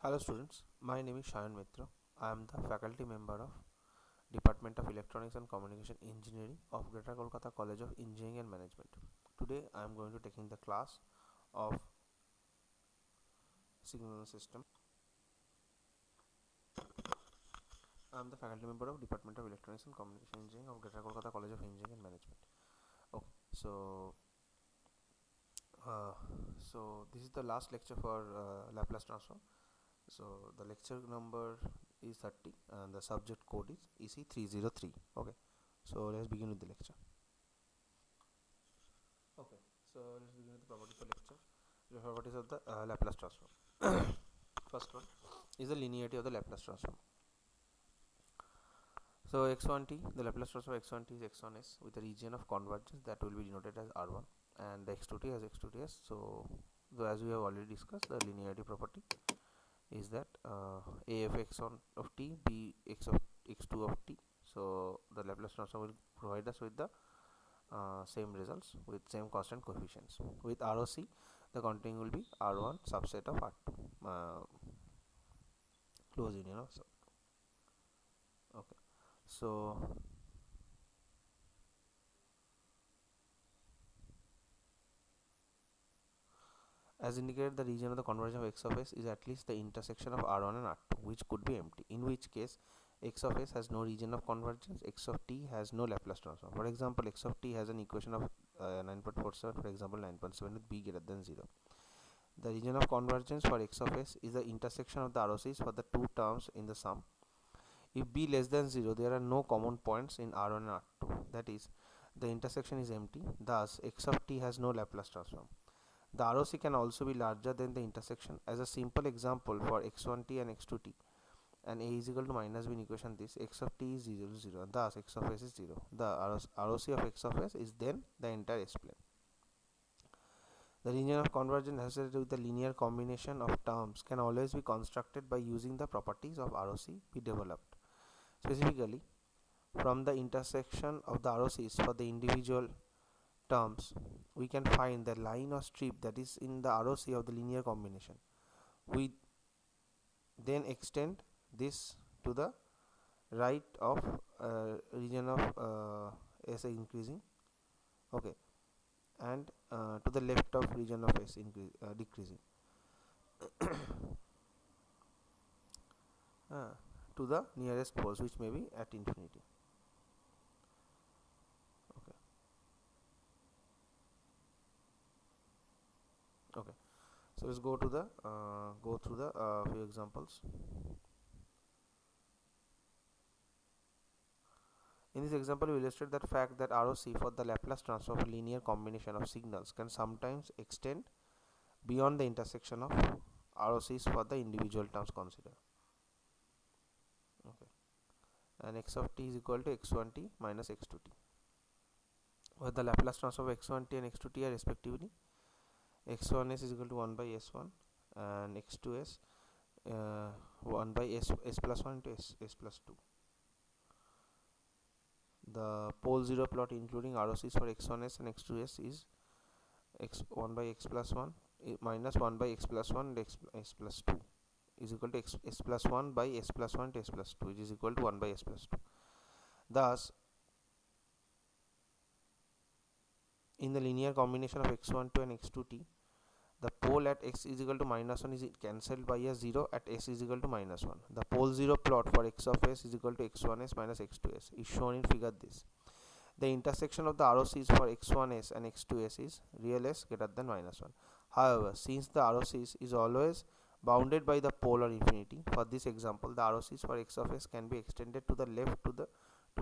Hello students, my name is Shayan Mitra. I am the faculty member of Department of Electronics and Communication Engineering of Greater Kolkata College of Engineering and Management. Today I am going to taking the class of signal system. I am the faculty member of Department of Electronics and Communication Engineering of Greater Kolkata College of Engineering and Management. Okay, uh, so this is the last lecture for Laplace transform. So the lecture number is 30 and the subject code is EC303. Okay, so let's begin with the lecture. Okay, so let's begin with the properties of lecture. The properties of the Laplace transform. First one is the linearity of the Laplace transform. So x1t, the Laplace transform of x1t is x1s with a region of convergence that will be denoted as R1, and the x2t as x2ts. So as we have already discussed, the linearity property is that a of x1 of t b x of x2 of t. So the Laplace transform will provide us with the same results with same constant coefficients. With ROC, the counting will be R1 subset of R2, close union of sub. Okay, so as indicated, the region of the convergence of x of s is at least the intersection of R1 and R2, which could be empty, in which case x of s has no region of convergence, x of t has no Laplace transform. For example, x of t has an equation of 9.47, for example 9.7 with b greater than 0. The region of convergence for x of s is the intersection of the ROCs for the two terms in the sum. If b less than 0, there are no common points in R1 and R2. That is, the intersection is empty. Thus, x of t has no Laplace transform. The ROC can also be larger than the intersection. As a simple example for x1t and x2t, and a is equal to minus b in equation this, x of t is 0, 0, and thus x of s is 0. The ROC of x of s is then the entire S plane. The region of convergence associated with the linear combination of terms can always be constructed by using the properties of ROC we developed. Specifically, from the intersection of the ROCs for the individual terms, we can find the line or strip that is in the ROC of the linear combination. We then extend this to the right of region of S increasing, okay, and to the left of region of S decreasing to the nearest poles, which may be at infinity. Okay, okay, so let's go to the go through the few examples. In this example, we illustrate that fact that ROC for the Laplace transform of a linear combination of signals can sometimes extend beyond the intersection of ROCs for the individual terms considered. Okay, and x of t is equal to x1t minus x2t, where the Laplace transform of x1t and x2t are respectively x1s is equal to 1 by s1 and x2s 1 by s plus 1 into s plus 2. The pole 0 plot including ROCs for x1s and x2s is x1 by x plus 1 minus 1 by x plus 1 and s plus 2 is equal to s plus 1 by s plus 1 to s plus 2, which is equal to 1 by s plus 2. Thus, in the linear combination of x12 and x2t, the pole at x is equal to minus 1 is cancelled by a 0 at s is equal to minus 1. The pole 0 plot for x of s is equal to x1s minus x2s is shown in figure this. The intersection of the ROCs for x1s and x2s is real s greater than minus 1. However, since the ROCs is always bounded by the pole or infinity, for this example, the ROCs for x of s can be extended to the left to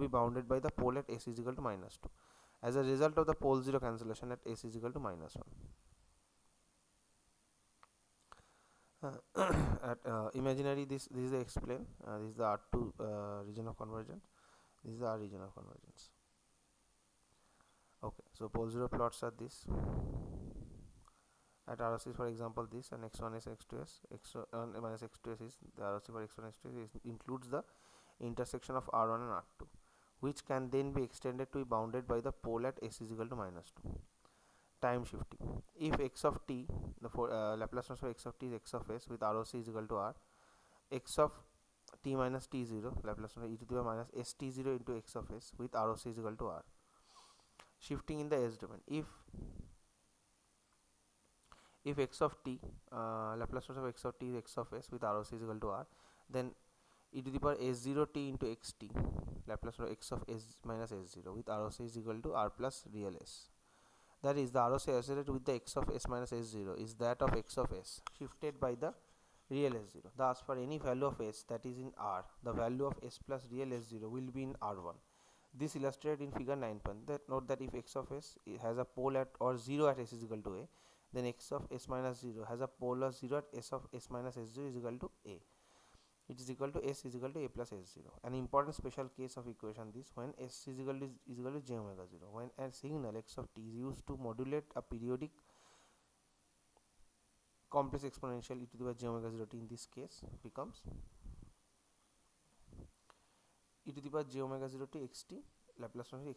be bounded by the pole at s is equal to minus 2. As a result of the pole 0 cancellation at s is equal to minus 1. At imaginary, this is the x plane, this is the R2 region of convergence, this is the R region of convergence. Okay, so pole 0 plots are this at ROCs, for example this, and x1s and x2s, x1 minus x2s is the ROC for x1 and x2s includes the intersection of R1 and R2, which can then be extended to be bounded by the pole at s is equal to minus 2. Time shifting. If x of t the Laplace transform x of t is x of s with ROC is equal to r. X of t minus t0, Laplace transform e to the power minus st0 into x of s with ROC is equal to r. Shifting in the s domain, if x of t, Laplace transform of x of t is x of s with ROC is equal to r, then e to the power s0 t into xt, Laplace transform x of s minus s0 with ROC is equal to r plus real s. That is, the ROC associated with the x of s minus s0 is that of x of s shifted by the real s0. Thus, for any value of s that is in R, the value of s plus real s0 will be in R1. This illustrated in figure 9. Note that if x of s has a pole at or 0 at s is equal to a, then x of s minus 0 has a pole of 0 at s of s minus s0 is equal to a. It is equal to s is equal to a plus s0. An important special case of equation this when s is equal to j omega 0. When a signal x of t is used to modulate a periodic complex exponential e to the power j omega 0 t, in this case becomes e to the power j omega 0 t xt, Laplace transform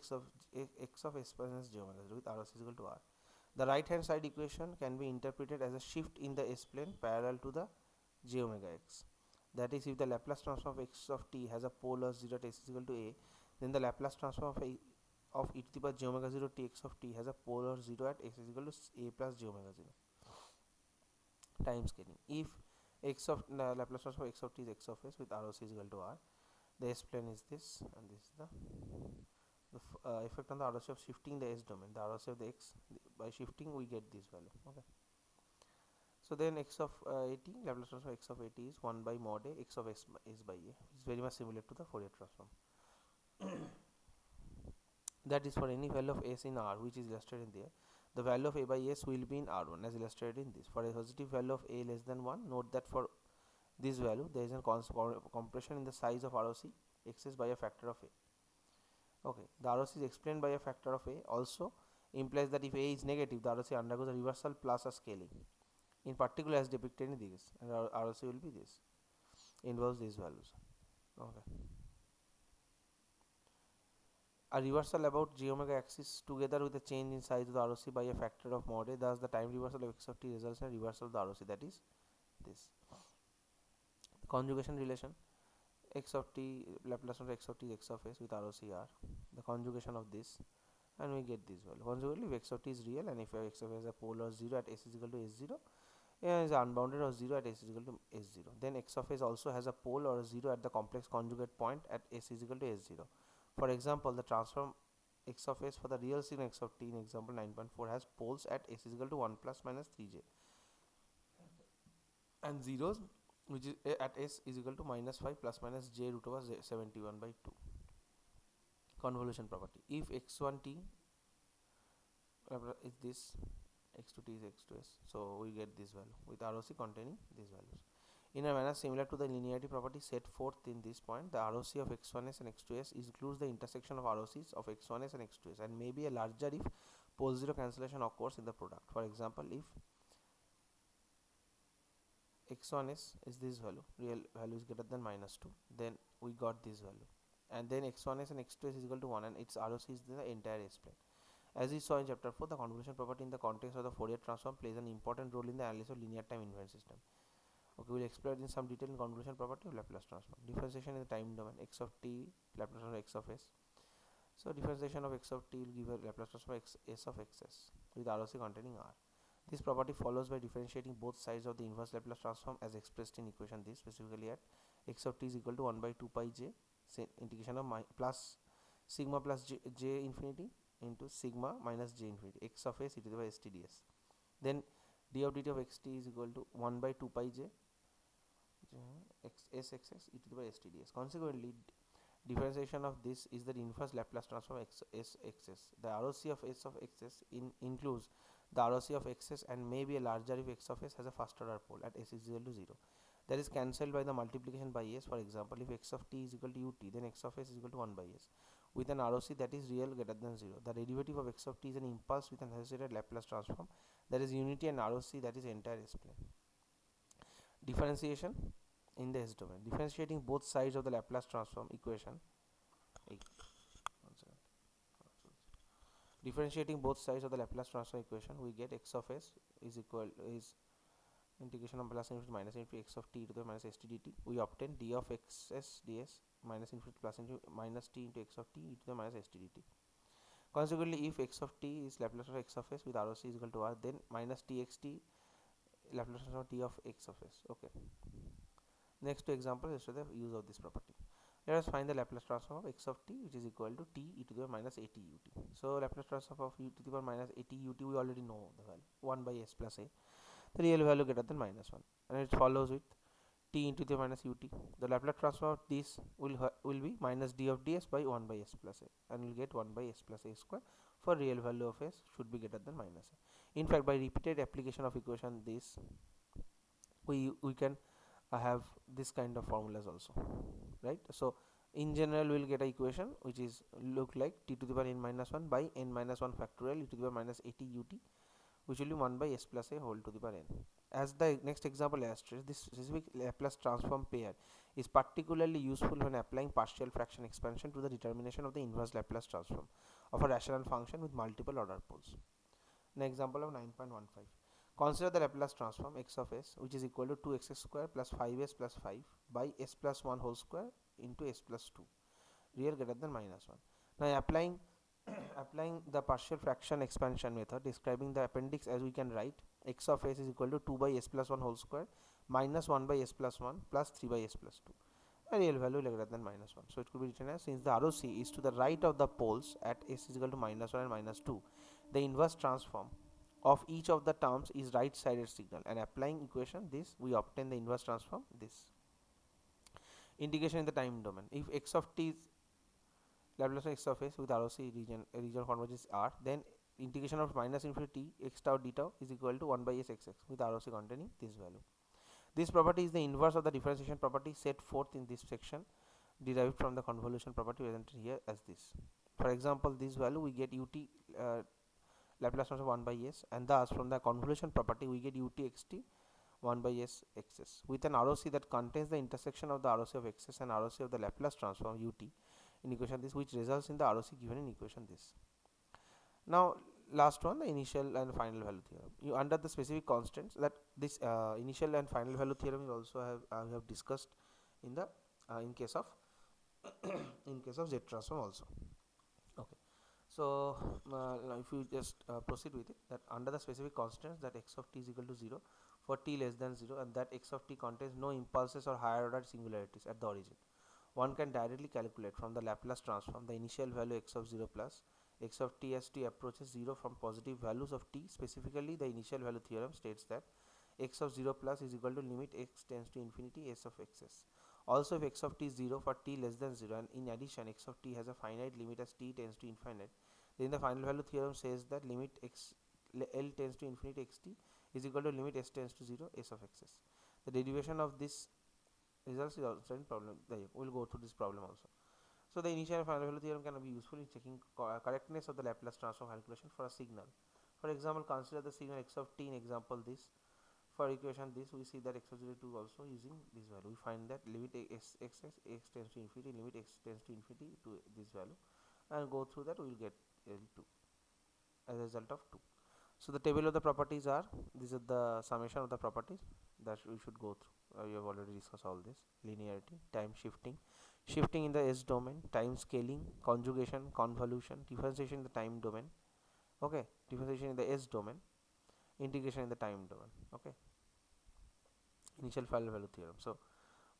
x of s minus j omega 0 with r is equal to r. The right hand side equation can be interpreted as a shift in the s plane parallel to the j omega x. That is, if the Laplace transform of x of t has a pole of 0 at s is equal to a, then the Laplace transform of e to the power j omega 0 t x of t has a pole of 0 at s is equal to a plus j omega 0. Time scaling. If x of Laplace transform of x of t is x of s with ROC is equal to r, the s plane is this, and this is the effect on the ROC of shifting the s domain. The ROC of the x, by shifting we get this value. Okay. So then x of at, Laplace transform x of at is 1 by mod a x of s by a. It's very much similar to the Fourier transform. That is, for any value of s in R which is illustrated in there, the value of a by s will be in R1 as illustrated in this. For a positive value of a less than 1, note that for this value there is a compression in the size of ROC xs by a factor of a. Okay, the ROC is explained by a factor of a also implies that if a is negative, the ROC undergoes a reversal plus a scaling, in particular as depicted in this, and ROC will be this, involves these values. Okay, a reversal about j omega axis together with a change in size of the ROC by a factor of mod a, thus the time reversal of x of t results in a reversal of the ROC, that is this. Conjugation relation, x of t, Laplace of x of t is x of s with ROC r, the conjugation of this, and we get this value. Consequently, if x of t is real and if x of s has a pole of 0 at s is equal to s0, is unbounded or 0 at s is equal to s0, then x of s also has a pole or a 0 at the complex conjugate point at s is equal to s0. For example, the transform x of s for the real signal x of t in example 9.4 has poles at s is equal to 1 plus minus 3j and zeros which is at s is equal to minus 5 plus minus j root over 71 by 2. Convolution property, if x1t is this, x2t is x2s, so we get this value with ROC containing these values. In a manner similar to the linearity property set forth in this point, the ROC of x1s and x2s includes the intersection of ROCs of x1s and x2s and may be a larger if pole 0 cancellation occurs in the product. For example, if x1s is this value, real value is greater than minus 2, then we got this value, and then x1s and x2s is equal to 1 and its ROC is the entire s plane. As we saw in chapter 4, the convolution property in the context of the Fourier transform plays an important role in the analysis of linear time invariant system. Okay, we'll explore in some detail in convolution property of Laplace transform. Differentiation in the time domain, x of t, Laplace transform x of s. So differentiation of x of t will give a Laplace transform s of xs with ROC containing r. This property follows by differentiating both sides of the inverse Laplace transform as expressed in equation this, specifically at x of t is equal to 1 by 2 pi j integration of plus sigma plus j infinity into sigma minus j infinity x of s e to the power st ds. Then d of dt of xt is equal to 1 by 2 pi j s xs e to the power st ds. Consequently, differentiation of this is the inverse Laplace transform s xs. The ROC of s of xs includes the ROC of xs and may be a larger if x of s has a first order pole at s is equal to 0. That is cancelled by the multiplication by s. For example, if x of t is equal to ut, then x of s is equal to 1 by s with an ROC that is real greater than 0. The derivative of x of t is an impulse with an associated Laplace transform that is unity and ROC that is entire s plane. Differentiation in the s domain, differentiating both sides of the Laplace transform equation Differentiating both sides of the Laplace transform equation, we get x of s is integration of plus infinity minus infinity x of t to the minus st dt. We obtain d of xs ds minus infinity plus infinity minus t into x of t e to the minus st dt. Consequently, if x of t is Laplace of x of s with ROC is equal to r, then minus txt Laplace of t of x of s. Okay. Next two examples is the use of this property. Let us find the Laplace transform of x of t, which is equal to t e to the minus at ut. So Laplace transform of u to the power minus at ut, we already know the value 1 by s plus a. The real value greater than minus 1, and it follows with t into the minus ut. The Laplace transform of this will be minus d of ds by 1 by s plus a, and we'll get 1 by s plus a square for real value of s should be greater than minus a. In fact, by repeated application of equation this, we can have this kind of formulas also, right? So in general we'll get a equation which is look like t to the power n minus 1 by n minus 1 factorial e to the power minus at ut, which will be 1 by s plus a whole to the power n. As the next example illustrates, this specific Laplace transform pair is particularly useful when applying partial fraction expansion to the determination of the inverse Laplace transform of a rational function with multiple order poles. An example of 9.15. Consider the Laplace transform x of s, which is equal to 2x square plus 5s plus 5 by s plus 1 whole square into s plus 2, real greater than minus 1. Now applying the partial fraction expansion method, describing the appendix, as we can write x of s is equal to 2 by s plus 1 whole square minus 1 by s plus 1 plus 3 by s plus 2, a real value greater than minus 1. So it could be written as, since the ROC is to the right of the poles at s is equal to minus 1 and minus 2, the inverse transform of each of the terms is right sided signal, and applying equation this, we obtain the inverse transform this. Integration in the time domain. If x of t is Laplace of x of s with ROC region converges R, then integration of minus infinity x tau d tau is equal to 1 by s xx with ROC containing this value. This property is the inverse of the differentiation property set forth in this section, derived from the convolution property presented here as this. For example, this value we get ut Laplace transform 1 by s, and thus from the convolution property we get ut xt 1 by s xs with an ROC that contains the intersection of the ROC of xs and ROC of the Laplace transform ut in equation this, which results in the ROC given in equation this. Now last one, the initial and final value theorem. You under the specific constants, that this initial and final value theorem is also we have discussed in the in case of Z transform also. Okay. So if you just proceed with it, that under the specific constants, that x of t is equal to 0 for t less than 0, and that x of t contains no impulses or higher order singularities at the origin, one can directly calculate from the Laplace transform the initial value x of 0 plus x of t as t approaches 0 from positive values of t. Specifically, the initial value theorem states that x of 0 plus is equal to limit x tends to infinity s of xs. Also, if x of t is 0 for t less than 0, and in addition x of t has a finite limit as t tends to infinite, then the final value theorem says that limit x L tends to infinity xt is equal to limit s tends to 0 s of xs. The derivation of this results is also in problem. We'll go through this problem also. So the initial and final value theorem can be useful in checking correctness of the Laplace transform calculation for a signal. For example, consider the signal x of t in example this. For equation this, we see that x of 0 2 also using this value. We find that limit x tends to infinity, limit x tends to infinity to this value, and go through that, we will get L2 as a result of 2. So the table of the properties are, this is the summation of the properties that we should go through. We have already discussed all this: linearity, time shifting, shifting in the S domain, time scaling, conjugation, convolution, differentiation in the time domain, okay, differentiation in the S domain, integration in the time domain, okay, initial final value theorem. So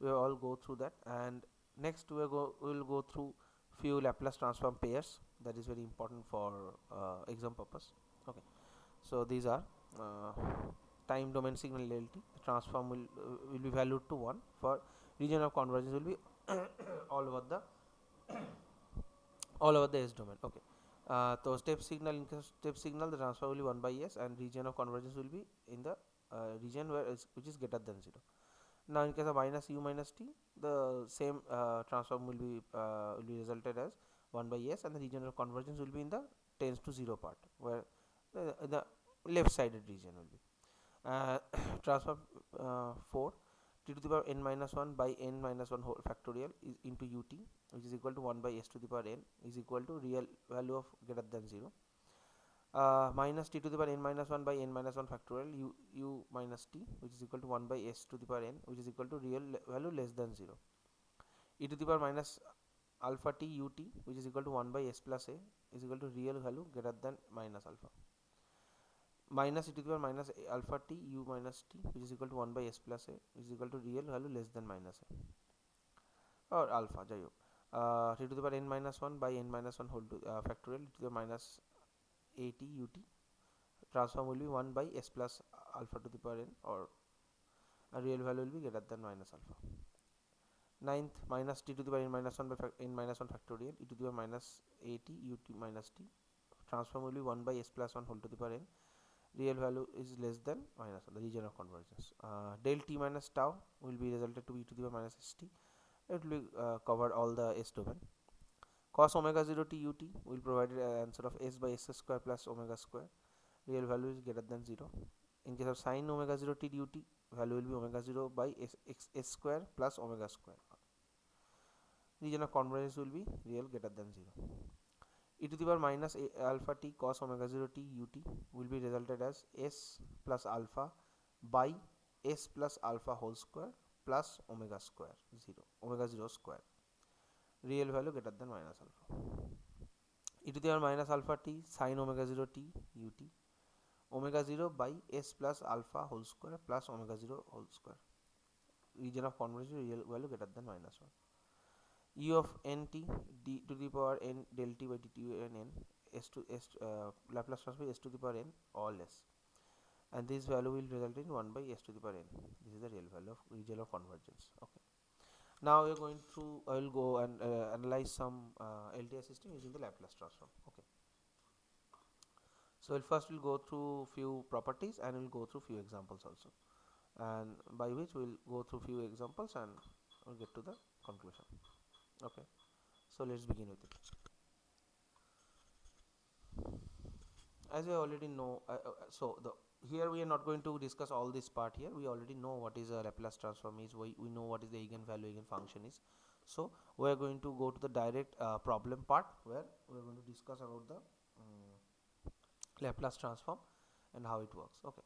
we will all go through that, and next we will go through few Laplace transform pairs that is very important for exam purpose. Okay, so these are time domain signal LT. The transform will be valued to 1 for region of convergence will be all over the S domain. Okay, so step signal, in case of step signal, the transform will be 1 by s, and region of convergence will be in the region which is greater than 0. Now in case of minus u minus t, the same transform will be resulted as 1 by s, and the region of convergence will be in the tends to 0 part, where the left sided region will be. Transform 4, t to the power n minus 1 by n minus 1 whole factorial is into ut, which is equal to 1 by s to the power n, is equal to real value of greater than 0. minus t to the power n minus 1 by n minus 1 factorial u minus t, which is equal to 1 by s to the power n, which is equal to real value less than 0. E to the power minus alpha t ut, which is equal to 1 by s plus a, is equal to real value greater than minus alpha. Minus e to the power minus alpha t u minus t, which is equal to 1 by s plus a, which is equal to real value less than minus a or alpha, jai ho. T to the power n minus 1 by n minus 1 whole to factorial e to the minus at ut, transform will be 1 by s plus alpha to the power n, or a real value will be greater than minus alpha. Ninth, minus t to the power n minus 1 by n minus 1 factorial e to the power minus at ut minus t, transform will be 1 by s plus 1 whole to the power n, real value is less than minus 1, the region of convergence. Del t minus tau will be resulted to e to the power minus st, it will be cover all the s domain. Cos omega 0 t ut will provide an answer of s by s square plus omega square, real value is greater than 0. In case of sin omega 0 t dut, value will be omega 0 by s square plus omega square, region of convergence will be real greater than 0. E to the power minus alpha t cos omega 0 t ut will be resulted as s plus alpha by s plus alpha whole square plus omega square 0, omega 0 square, real value greater than minus alpha. E to the power minus alpha t sin omega 0 t ut, omega 0 by s plus alpha whole square plus omega 0 whole square, region of convergence real value greater than minus 1. U of n t d to the power n del t by dt n n s to s Laplace transform s to the power n all s, and this value will result in 1 by s to the power n. This is the real value of region of convergence. Okay. Now we are going through. I will go and analyze some LTI system using the Laplace transform. Okay. So we'll go through few properties and we'll go through few examples also, and by which we'll go through few examples and we'll get to the conclusion. Okay. So let's begin with it. As we already know, here we are not going to discuss all this part here. We already know what is a Laplace transform is. We know what is the eigenvalue eigenfunction is. So we are going to go to the direct problem part where we are going to discuss about the Laplace transform and how it works. Okay.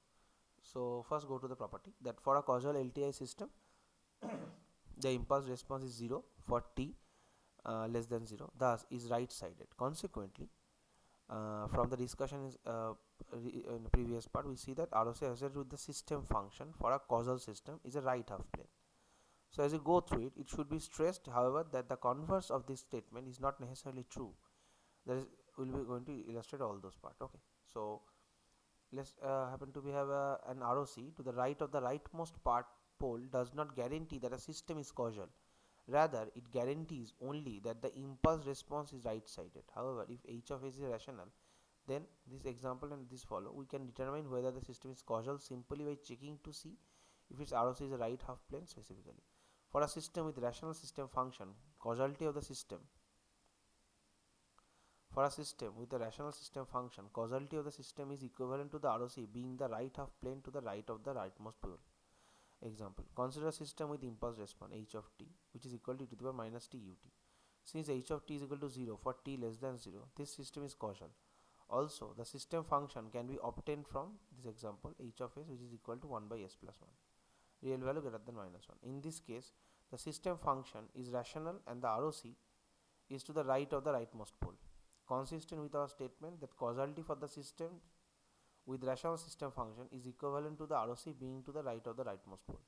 So first go to the property that for a causal LTI system, the impulse response is 0 for t less than 0, thus is right sided. Consequently, from the discussion in the previous part, we see that ROC associated with the system function for a causal system is a right half plane. So as you go through it, it should be stressed, however, that the converse of this statement is not necessarily true. That is, we'll be going to illustrate all those parts. Okay. So let's happen to be have an ROC to the right of the rightmost pole does not guarantee that a system is causal. Rather, it guarantees only that the impulse response is right-sided. However, if h of s is rational, then this example and this follow, we can determine whether the system is causal simply by checking to see if its ROC is a right half plane specifically. For a system with rational system function, causality of the system is equivalent to the ROC being the right half plane to the right of the rightmost pole. Example, consider a system with impulse response h of t which is equal to e to the power minus t ut. Since h of t is equal to 0 for t less than 0, this system is causal. Also, the system function can be obtained from this example h of s which is equal to 1 by s plus 1, real value greater than minus 1. In this case, the system function is rational and the ROC is to the right of the rightmost pole, consistent with our statement that causality for the system with rational system function is equivalent to the ROC being to the right of the rightmost pole.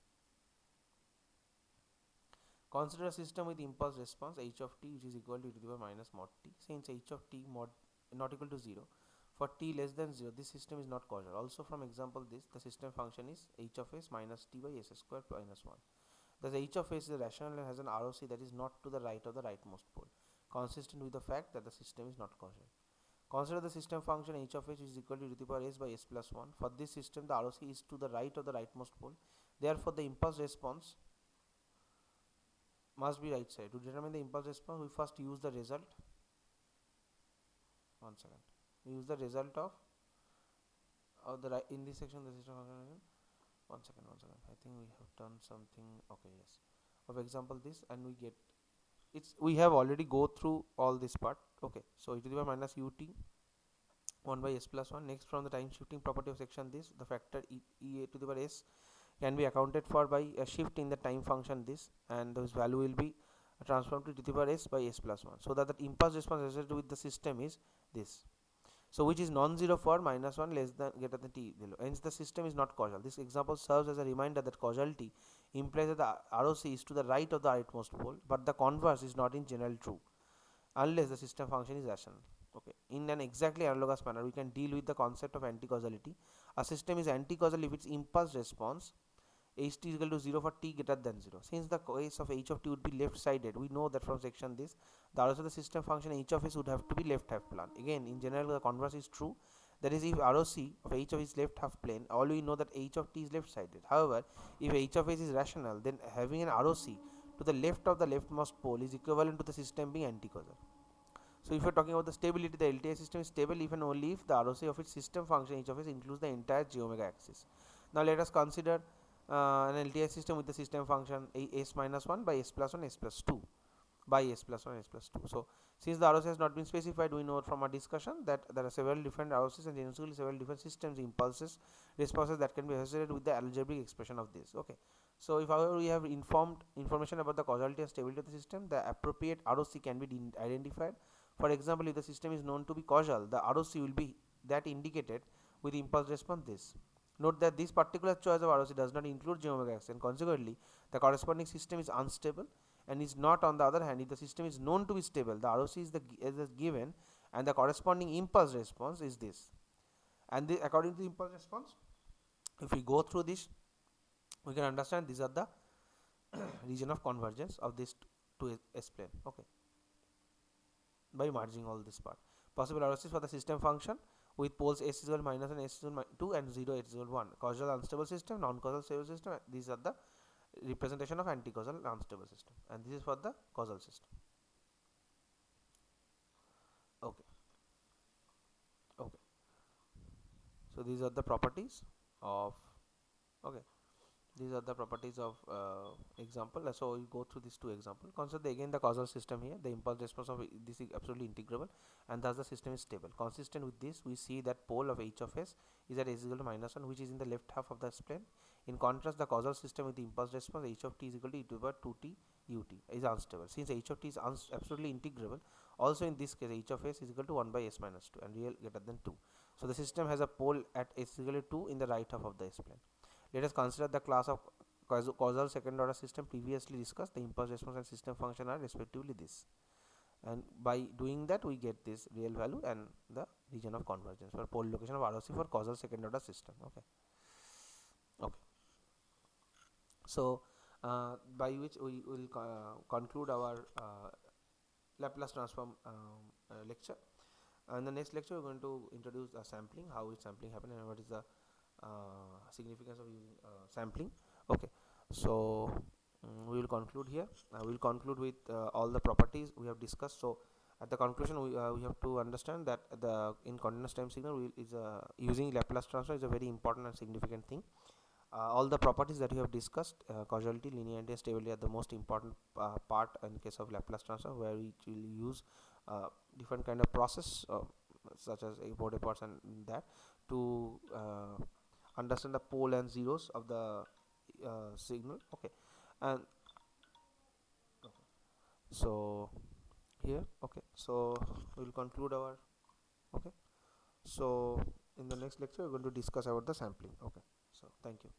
Consider a system with impulse response h of t which is equal to e to the power minus mod t. Since h of t mod not equal to 0 for t less than 0, this system is not causal. Also from example this, the system function is h of s minus t by s square minus 1. Thus h of s is rational and has an ROC that is not to the right of the rightmost pole, consistent with the fact that the system is not causal. Consider the system function h of s which is equal to e to the power s by s plus 1. For this system, the ROC is to the right of the rightmost pole. Therefore, the impulse response must be right side. To determine the impulse response, we first use the result. We use the result of the right in this section. The system function. One second. I think we have done something. Okay, yes. Of example this, and we get we have already go through all this part. Okay, so e to the power minus ut 1 by s plus 1. Next, from the time shifting property of section this, the factor e to the power s can be accounted for by a shift in the time function this, and this value will be transformed to the power s by s plus 1, so that the impulse response associated with the system is this. So which is non-zero for minus 1 less than greater than t below. Hence the system is not causal. This example serves as a reminder that causality implies that the ROC is to the right of the rightmost pole, but the converse is not in general true unless the system function is rational. Okay. In an exactly analogous manner, we can deal with the concept of anti-causality. A system is anti-causal if its impulse response h t is equal to 0 for t greater than 0. Since the case of h of t would be left sided, we know that from section this, the also the system function h of s would have to be left half plane. Again, in general, the converse is true. That is, if ROC of h of s is left half plane, all we know that h of t is left sided. However, if h of s is rational, then having an ROC to the left of the leftmost pole is equivalent to the system being anti-causal. So if you are talking about the stability, the LTI system is stable if and only if the ROC of its system function h of s includes the entire j omega axis. Now let us consider an LTI system with the system function s minus 1 by s plus 1 s plus 2 by s plus 1 s plus 2. So since the ROC has not been specified, we know from our discussion that there are several different ROCs and generally several different systems, impulses, responses that can be associated with the algebraic expression of this. Okay. So if however we have information about the causality and stability of the system, the appropriate ROC can be identified. For example, if the system is known to be causal, the ROC will be that indicated with impulse response this. Note that this particular choice of ROC does not include j omega x, and consequently the corresponding system is unstable and is not. On the other hand, if the system is known to be stable, the ROC is the given and the corresponding impulse response is this. And according to the impulse response, if we go through this, we can understand these are the region of convergence of this to S plane. Okay. By merging all this part. Possible ROCs for the system function with poles s is equal minus and s is equal 2 and 0 s is equal 1. Causal unstable system, non-causal stable system. These are the representation of anti-causal unstable system, and this is for the causal system. Okay. Okay. So these are the properties of. Okay. These are the properties of example. So we go through these two examples. Consider again the causal system here. The impulse response of this is absolutely integrable, and thus the system is stable. Consistent with this, we see that pole of h of s is at s is equal to minus 1, which is in the left half of the S plane. In contrast, the causal system with the impulse response h of t is equal to e to the power 2t ut is unstable. Since h of t is absolutely integrable, also in this case h of s is equal to 1 by s minus 2 and real greater than 2. So the system has a pole at s is equal to 2 in the right half of the S plane. Let us consider the class of causal second order system previously discussed. The impulse response and system function are respectively this, and by doing that we get this real value and the region of convergence for pole location of ROC for causal second order system. Okay. Okay. So by which we will conclude our Laplace transform lecture. And the next lecture we are going to introduce sampling, how is sampling happen, and what is the significance of using sampling. Okay. So we will conclude here. We will conclude with all the properties we have discussed. So at the conclusion, we have to understand that the in continuous time signal using Laplace transform is a very important and significant thing. All the properties that we have discussed, causality, linearity, and stability, are the most important part in case of Laplace transform, where we will use different kind of process such as Bode parts and that to understand the pole and zeros of the signal. Okay. And okay. So here, okay, so we will conclude our. Okay. So in the next lecture we're going to discuss about the sampling. Okay. So thank you.